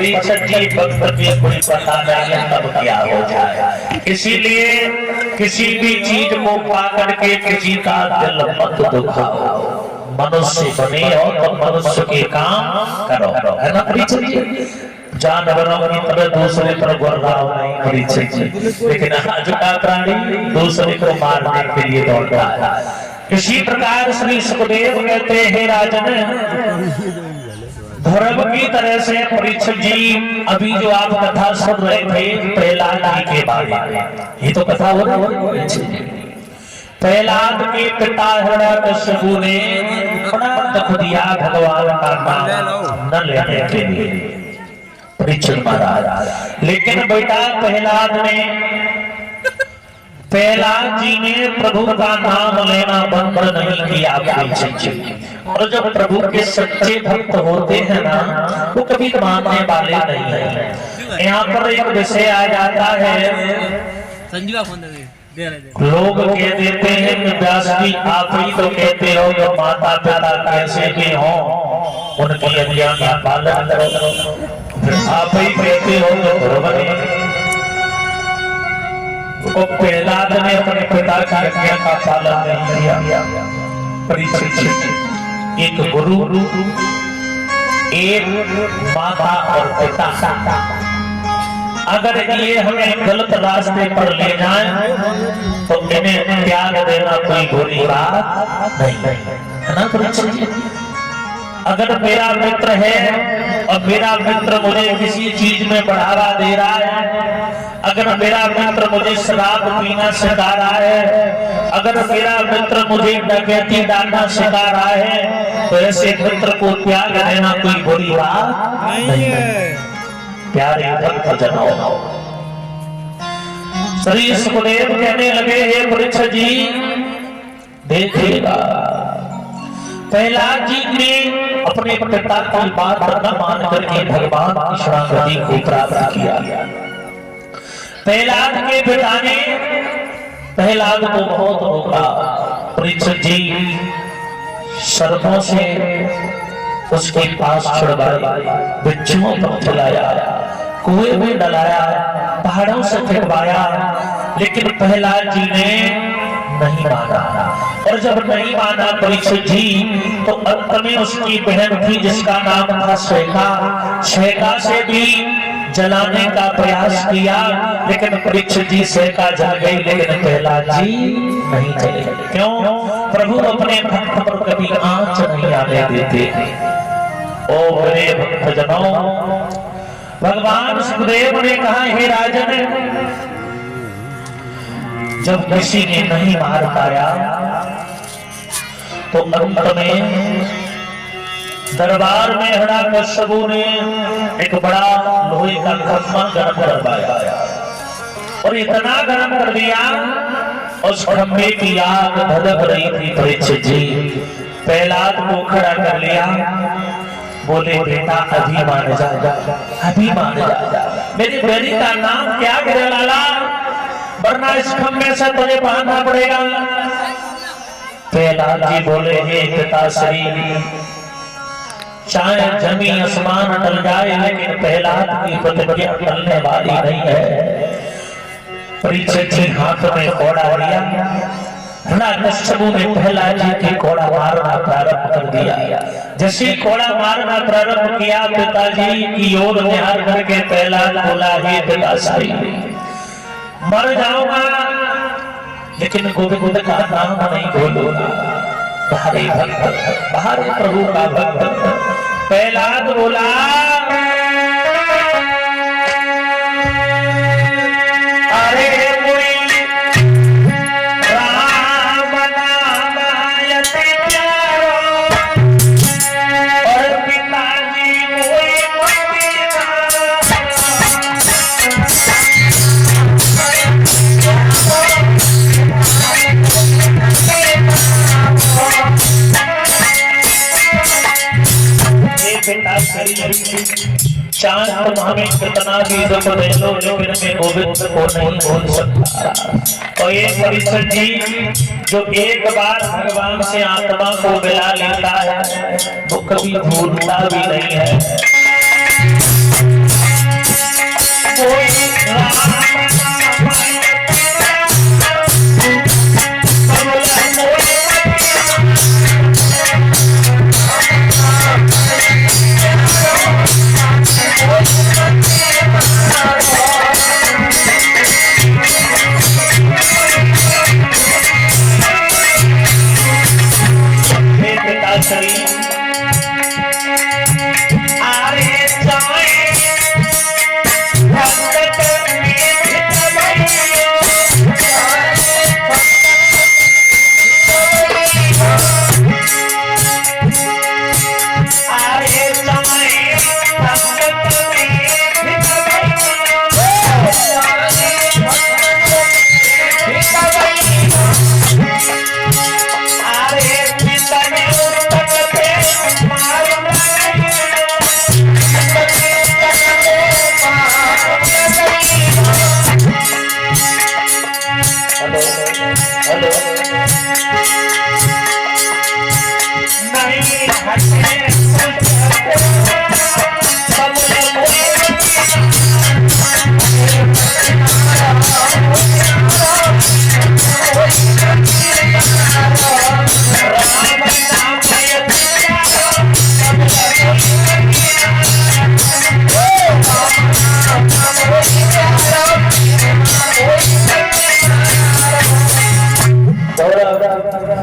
परीक्षित जी भक्त के कोई पता नहीं तब क्या हो जाए। इसीलिए किसी भी चीज को पा करके किसी का दिल मत दुखाओ। मनुष्य बने हो तो मनुष्य के काम करो, है ना परीक्षित जी? जानवरों की तरह दूसरे पर गुर्राओ नहीं परीक्षित जी, लेकिन आज का प्राणी दूसरे को मारने के लिए दौड़ता है। इसी प्रकार श्री सुखदेव कहते हैं राजन, धर्म की तरह से परीक्षित जी अभी जो आप कथा सुन रहे थे प्रहलाद जी के बारे में, ये तो कथा हो रहा है। प्रहलाद के पिता हिरण्यकशिपु ने बड़ा दुख दिया भगवान का नाम न लेने के लिए परीक्षित महाराज। लेकिन बेटा प्रहलाद जी ने प्रभु का नाम लेना बंद नहीं किया परीक्षित जी। और जब प्रभु के सच्चे भक्त होते हैं ना, वो कभी मानने वाले नहीं है। यहाँ पर एक विषय आ जाता है, लोग कह देते हैं कि व्यास जी आप ही तो कहते हो कि माता पिता कैसे भी हो उनकी आज्ञा का पालन करो, आप ही कहते हो तो बरोबर। तो प्रहलाद ने अपने पिता की आज्ञा का पालन नहीं किया। परीक्षित एक गुरु, एक माता और पिता, अगर ये हमें गलत रास्ते पर ले जाएं तो इन्हें त्याग देना कोई बुरी बात नहीं है ना परीक्षित जी? अगर मेरा मित्र है और मेरा मित्र मुझे किसी चीज में बढ़ावा दे रहा है, अगर मेरा मित्र मुझे शराब पीना सिखा रहा है, अगर मेरा मित्र मुझे डकैती डालना सिखा रहा है, तो ऐसे मित्र को त्याग देना कोई बुरी बात नहीं है। प्यारे भक्त जनों, श्री सुखदेव कहने लगे, हे परीक्षित जी देखिएगा, प्रहलाद जी ने अपने पिता की बात न मान करके भगवान की शरणागति को प्राप्त किया। प्रहलाद के पिता ने प्रहलाद को बहुत रोका। परीक्षित जी सर्पों से उसके पास छुड़वाया, बिच्छुओं पर चलाया, कुएं में डलाया, पहाड़ों से फेंकवाया, लेकिन प्रहलाद जी ने नहीं माना। और जब नहीं माना परीक्षित जी, तो अंत में उसकी बहन थी जिसका नाम था श्वेता से भी जलाने का प्रयास किया, लेकिन परीक्षित जी श्वेता जल गई, लेकिन प्रहलाद जी नहीं जले। क्यों? प्रभु अपने भक्त पर कभी आंच नहीं आने देते। ओ मेरे भक्त जनों, भगवान सुखदेव ने कहा, हे राजन, जब किसी ने नहीं मार पाया तो अंत में दरबार में हिरण्यकशिपु ने एक बड़ा लोहे का खम्मा गर्म करवाया और इतना गर्म कर दिया उस खम्भे की आग धधक रही थी। परीक्षित जी प्रहलाद को खड़ा कर लिया, बोले बेटा अभी मान जा, अभी मान जा, मेरी बेटी का नाम क्या करे लाला, वरना इस खम्भे से तुझे बांधना पड़ेगा। प्रहलाद जी बोले, हे पिताश्री, चाहे जमीन आसमान टल जाए लेकिन प्रहलाद की प्रतिज्ञा टलने वाली नहीं है। परीक्षित जी हाथ में कोड़ा लिया, हिरण्यकशिपु ने प्रहलाद जी की कोड़ा मारना प्रारंभ कर दिया। जैसे कोड़ा मारना प्रारंभ किया, पिताजी की ओर निहार करके प्रहलाद बोला, हे पिताश्री, मर जाऊंगा लेकिन गोविंद का नाम नहीं भूलूंगा। बाहरी भक्त, बाहरी प्रभु का भक्त प्रहलाद बोला, अरे राम नाम यति प्यारो और पिताजी चांद तुम हमें कितना भी दुख दे लो लेकिन मैं गोविंद को नहीं भूल सकता। और ये परीक्षित जी जो एक बार भगवान से आत्मा को मिला लेता है वो कभी भूलता भी नहीं है।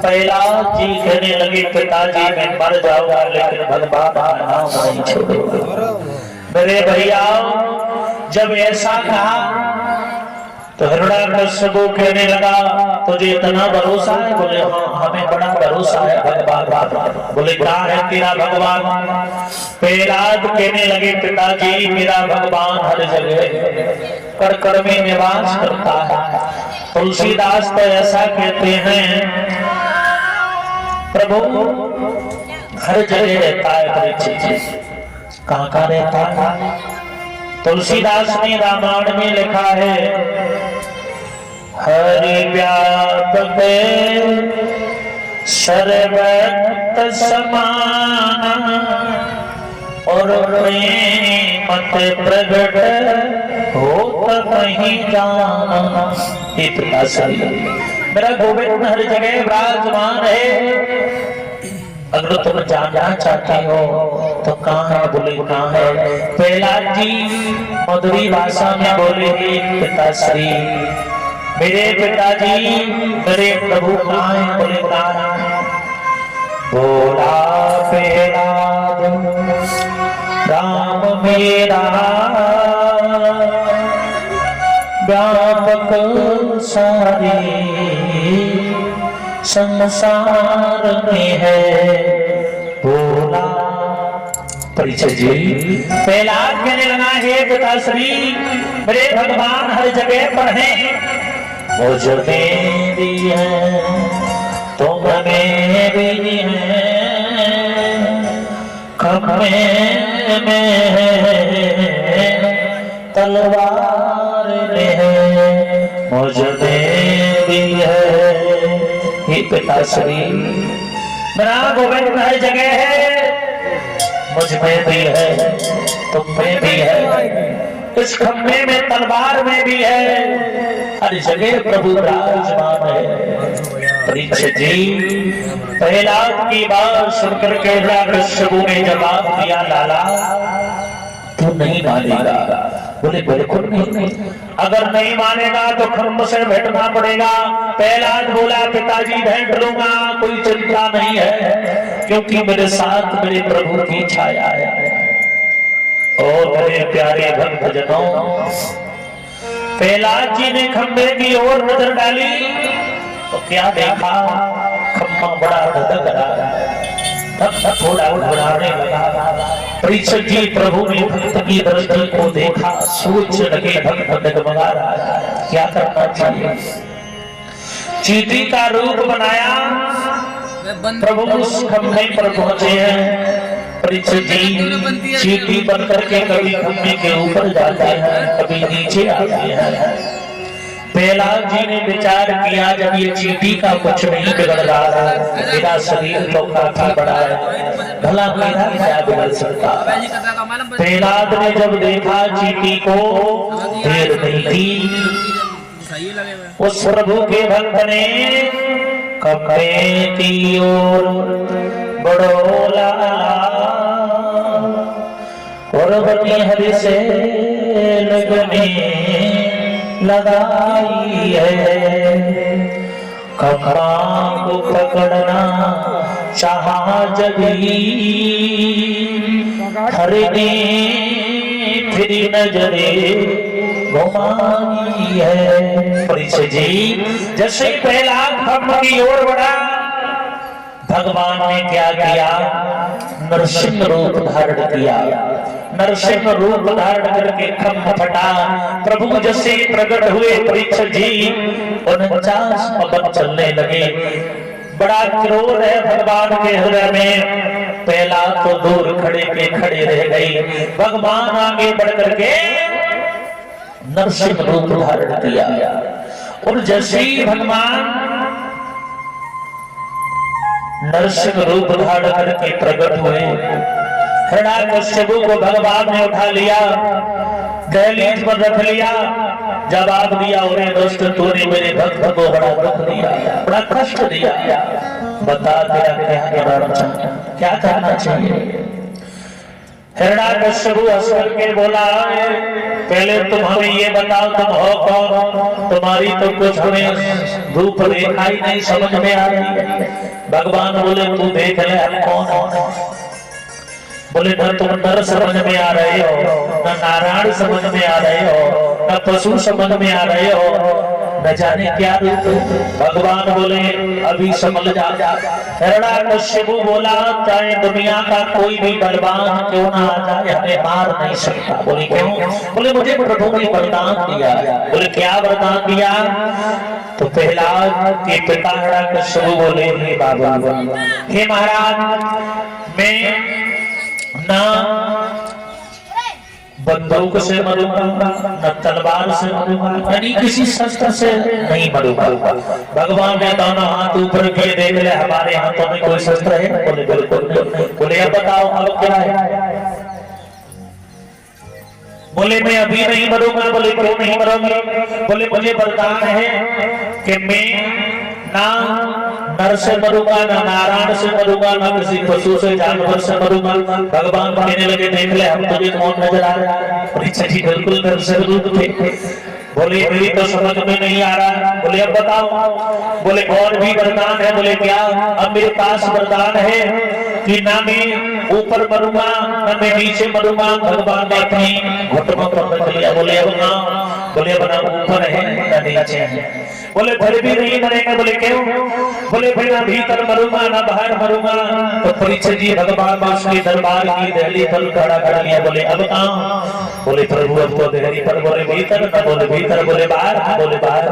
प्रहलाद जी कहने लगे पिताजी मैं मर जाऊंगा लेकिन भगवान का नाम नहीं छोड़ूंगा। मेरे भैया जब ऐसा कहा तो हिरण्याकश्यप कहने लगा तुझे इतना भरोसा है? बोले हाँ हमें बड़ा भरोसा है भगवान। बोले कहाँ है तेरा भगवान? प्रहलाद कहने लगे पिताजी मेरा भगवान हर जगह कड़ में निवास करता है। तुलसीदास तो ऐसा कहते हैं प्रभु हर जगह रहता है। परीक्षित कहाँ कहाँ रहता है? तुलसीदास ने रामायण में लिखा है हरि व्यापक सर्वत्र समान और प्रेमत प्रगट होत नहीं जाना। मेरा गोविंद हर जगह विराजमान है। अगर तुम जानना चाहते हो तो कहाँ है? बोले कहाँ है? प्रहलाद जी मधुरी भाषा में बोले पिताश्री मेरे पिताजी मेरे प्रभु कहाँ है? बोले कहाँ है? बोला प्रहलाद राम मेरा व्यापक सारे संसार में है। बोला परिचय जी प्रहलाद कहने लगा हे पिताश्री मेरे भगवान हर जगह पर हैं। मुझ में भी है तुम में भी है खम्भे में है तलवार में है मुझ में भी है। हे पिताश्री मेरा गोविंद हर जगह है मुझ में भी है तुम में भी है इस खम्भे में तलवार में भी है हर जगह प्रभु विराजमान है। परीक्षित जी प्रहलाद की बात सुनकर के हिरण्याकश्यप ने जवाब दिया लाला तू नहीं मानेगा। बोले बिल्कुल नहीं। अगर नहीं मानेगा तो खम्भ से भेंटना पड़ेगा। प्रहलाद बोला पिताजी भेंट लूंगा कोई चिंता नहीं है क्योंकि मेरे साथ मेरे प्रभु की छाया है। और मेरे प्यारे भक्त जनों प्रहलाद जी ने खम्भे की ओर नजर डाली तो क्या देखा? खम्भा बड़ा धधक रहा थोड़ा उड़ाने लगा। परीक्षित जी प्रभु ने भक्त की दृष्टि को देखा सोच लगे भक्त डगमगा रहा है क्या करना चाहिए। चींटी का रूप बनाया प्रभु उस खम्भे पर पहुंचे हैं। परीक्षित जी चींटी बनकर के कभी खम्भे के ऊपर जाते हैं कभी नीचे आते हैं। प्रहलाद जी ने विचार किया, जब ये चींटी का कुछ नहीं बिगड़ रहा है, मेरा शरीर तो काफी बड़ा है, भला मेरा क्या बिगड़ सकता। प्रहलाद ने जब देखा चींटी को, देर नहीं थी, उस प्रभु के भक्त ने कपड़े की ओर बड़ोला और बनी हरि से लगने लगाई है। कपड़ा को पकड़ना चाहा जभी, हरि ने फिर नजरे घुमाई है। परीक्षित जी जैसे प्रहलाद ब्रह्म की ओर बढ़ा, भगवान ने क्या किया, नरसिंह रूप धारण किया। नरसिंह रूप धारण करके खम्भ फटा, प्रभु जैसे प्रकट हुए परीक्षित जी 49 पवन चलने लगे। बड़ा क्रोध है भगवान के हृदय में। पहला तो दूर खड़े के खड़े रह गई, भगवान आगे बढ़ करके नरसिंह रूप धारण किया। और जैसे ही भगवान नरसिंह रूप धारण करके प्रकट हुए, हिरण्यकश्यप को भगवान ने उठा लिया, दहलीज पर रख लिया, जवाब दिया, और दोस्त तूने मेरे भक्त को बड़ा दुख दिया, बड़ा कष्ट दिया, बता तेरा क्या करना चाहिए। हिरण्यकश्यप हंस करके बोला, पहले तुम हमें ये बताओ तुम हो कौन, तुम्हारी तो कुछ हमें रूप दिखाई नहीं समझ में आ रही। भगवान बोले तू देख ले हम कौन हो। बोले न तुम नर समझ में आ रहे हो, न नारायण समझ में आ रहे हो, न पशु समझ में आ रहे हो, न जाने क्या रूप। भगवान बोले अभी समझ जा। हिरण्यकश्यप बोला चाहे दुनिया का कोई भी बलवान क्यों ना आ जाए, हमें मार नहीं सकता। बोले क्यों? बोले मुझे प्रभु ने वरदान दिया। बोले क्या वरदान दिया? तो प्रहलाद के पिता हिरण्यकश्यप बोले हे बाबा, हे महाराज, मैं ना बंदूक से मरूंगा, न तलवार से मरूंगा, यानी किसी शस्त्र से नहीं मरूंगा। भगवान ने दोनों हाथ ऊपर किए, देख ले हमारे हाथों में कोई शस्त्र है? बोले बिल्कुल नहीं। बोले अब बताओ अब क्या है? बोले मैं अभी नहीं मरूंगा। बोले क्यों नहीं मरूंगा? बोले मुझे वरदान है कि मैं ना नर से मरूंगा, ना नारायण से मरूंगा, ना किसी पशु से जानवर से मरूंगा। भगवान कहने लगे देख ले हम तुझे कौन नजर आ रहा है? परीक्षित जी बिल्कुल नर से रूप थे। बोले मेरी तो समझ में नहीं आ रहा। बोले अब बताओ। बोले और भी वरदान है। बोले क्या? अब मेरे पास वरदान है कि ना मैं ऊपर मरूंगा, ना मैं नीचे मरूंगा। भगवान ने अपनी घुटनों पर रख लिया। बोले अब ना, बोले अब ना ऊपर है ना नीचे है। बोले फिर भी नहीं मरेंगे। बोले क्यों? बोले फिर ना भीतर मरूंगा ना बाहर मरूंगा। तो परीक्षित जी भगवान उसके दरबार की दहली पर खड़ा कर लिया। बोले अब कहां? बोले प्रभु अब तो दहली पर। बोले भीतर? न बोले भीतर। बोले बाहर? बोले बाहर।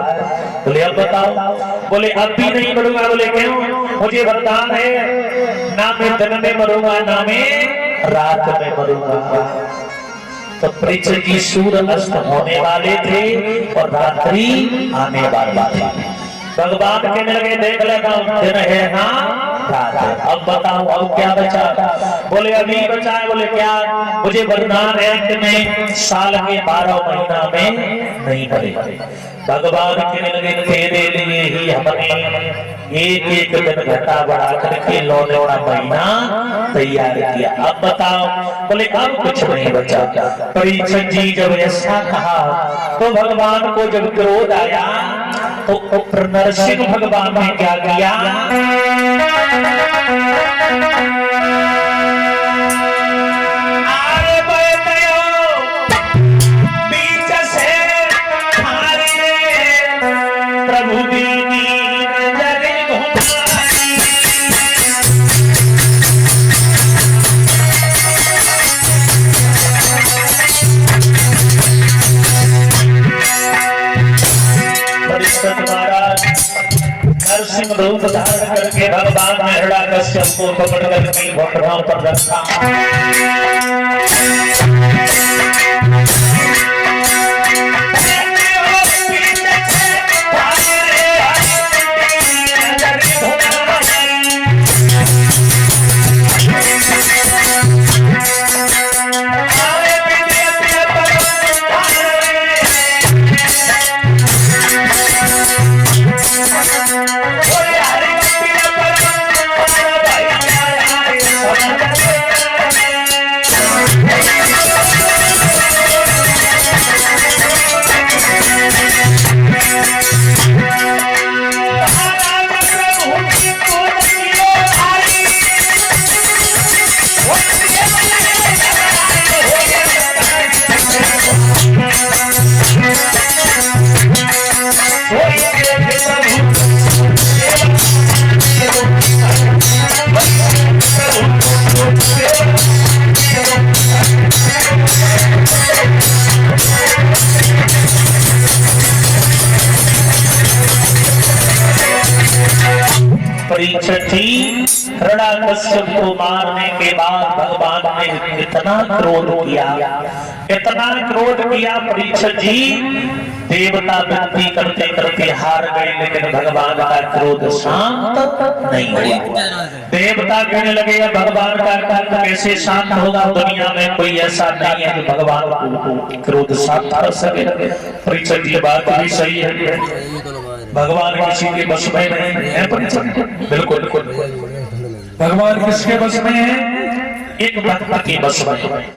बोले अब बताओ। बोले अब भी नहीं मरूंगा। बोले क्यों? मुझे वरदान है ना मैं दिन में मरूंगा, ना मैं रात में मरूंगा। तो परीक्षित जी सूर्य अस्त होने वाले थे और रात्रि आने वाली थी। भगवान कहने लगे देख लेगा दिन है ना रात है, अब बताओ अब क्या बचा? बोले अभी बचा है। बोले क्या? मुझे वरदान है कि मैं साल के 12 महीना में नहीं मरेगा। भगवान कहने लगे तेरे लिए ही हमने एक एक दिन घटा बढ़ा करके 9 महीना तैयार किया। अब बताओ। बोले अब कुछ नहीं बचा। परीक्षित जी जब ऐसा कहा तो भगवान को जब क्रोध आया तो नरसिंह भगवान ने क्या किया? नरसिंह रूप धारण करके भगवान ने हिरण्यकश्यप को पकड़ करके घुटनों पर रखा। परीक्षित जी हिरण्याकश्यप को मारने के बाद भगवान ने इतना क्रोध किया परीक्षित जी देवता विनती करते करते हार गए, लेकिन भगवान का क्रोध शांत नहीं हुआ। देवता कहने लगे भगवान का कैसे शांत होगा, दुनिया में कोई ऐसा नहीं है जो भगवान को क्रोध शांत कर सके। परीक्षित जी बात भी सही है, भगवान किसी के बस में नहीं है। बिल्कुल भगवान किसके बस में है? एक भक्त के बस में।